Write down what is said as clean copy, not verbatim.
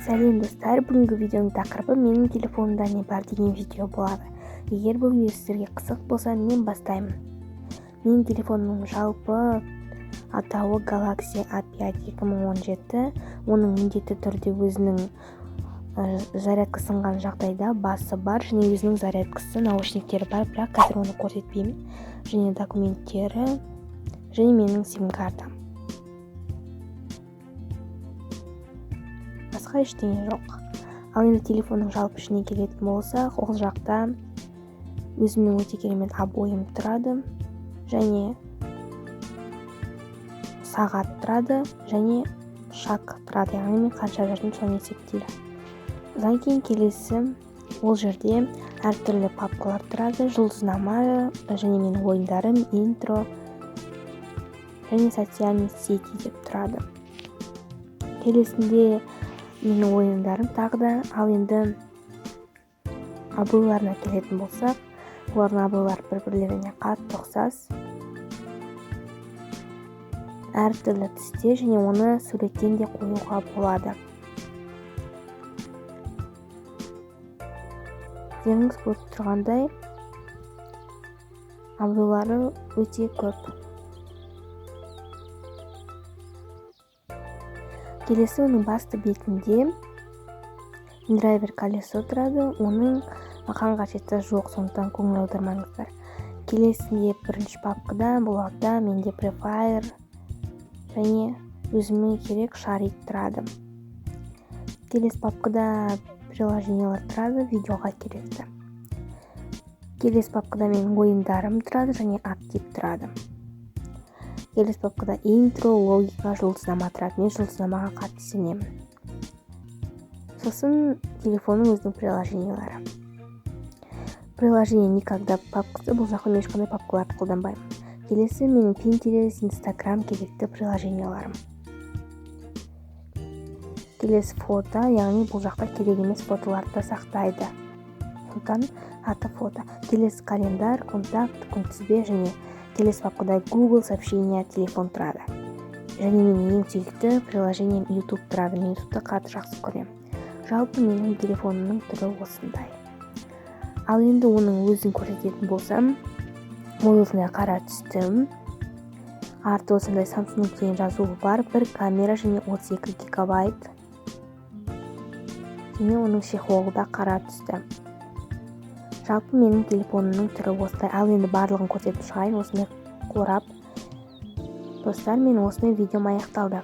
Сәлем достар, бүгінгі видеоның тақырыбы менің телефонымда не бар деген видео болады. Егер бұл видео сіздерге қызық болса, мен бастаймын. Менің телефонымның жалпы атауы Galaxy A5 2017. Оның міндетті түрде өзінің зарядка сынған жағдайда басы бар және өзінің зарядкасы, наушниктері бар, бірақ қазір оны көрсетпеймін. Және документтері және менің сим-картам. Басқа ештеңе жоқ. Ал енді телефонның жалпы ішіне келетін болсақ, ол жақта өзімнің өте керемет обойым тұрады және сағат тұрады және шаг тұрады, яғни мен қанша жүрдім соны есептейді. Одан кейін келесі, ол жерде әртүрлі папкалар тұрады, жұлдызнама және менің ойындарым, интро және социальный сети деп тұрады. Келесінде менің ойындарым тағы да. Ал енді обойларына келетін болсақ, олардың обойлары бір-бірлеріне қатты ұқсас, әртүрлі түсте және оны суреттен де қоюға болады. Өздеріңіз көріп тұрғандай, обойлары өте көп. Келесі, оның басты бетінде драйвер колесо тұрады, оның маған қажеті жоқ, сондықтан көңіл аудармаңыздар. Келесінде бірінші папкада, бұларда менде Free Fire және өзіме керек шарик тұрады. Келесі папкада приложениялар тұрады, видеоға керекті. Келесі папкада менің ойындарым тұрады және актив тұрады. Келесі папкада интро, логика, жұлдызнама тұрады. Мен жұлдызнамаға қатты сенемін. Сосын телефонның өзінің приложениялары. Приложение никогда папкасы, бұл жақта мен ешқандай папкаларды қолданбаймын. Келесі менің Pinterest, Instagram керекті приложенияларым. Келесі фото, яғни бұл жақта керек емес фотоларды сақтайды. Сондықтан аты фото. Келесі календар, контакт, күнтізбе және келесі папкада Google сообщения, телефон тұрады. Және менің ең сүйікті приложением YouTube тұрады. Мен YouTube'ды қатты жақсы көремін. Жалпы менің телефонымның түрі осындай. Ал енді оның өзін көрсететін болсам, ол осындай қара түсті. Арты осындай Samsung деген жазуы бар, бір камера және 32 гигабайт. Және оның чехолы да қара түсті. Жалпы менің телефонымның түрі осындай. Ал енді барлығын көрсетіп шығайын, осындай қорап. Достар, мен осындай видеом аяқталды.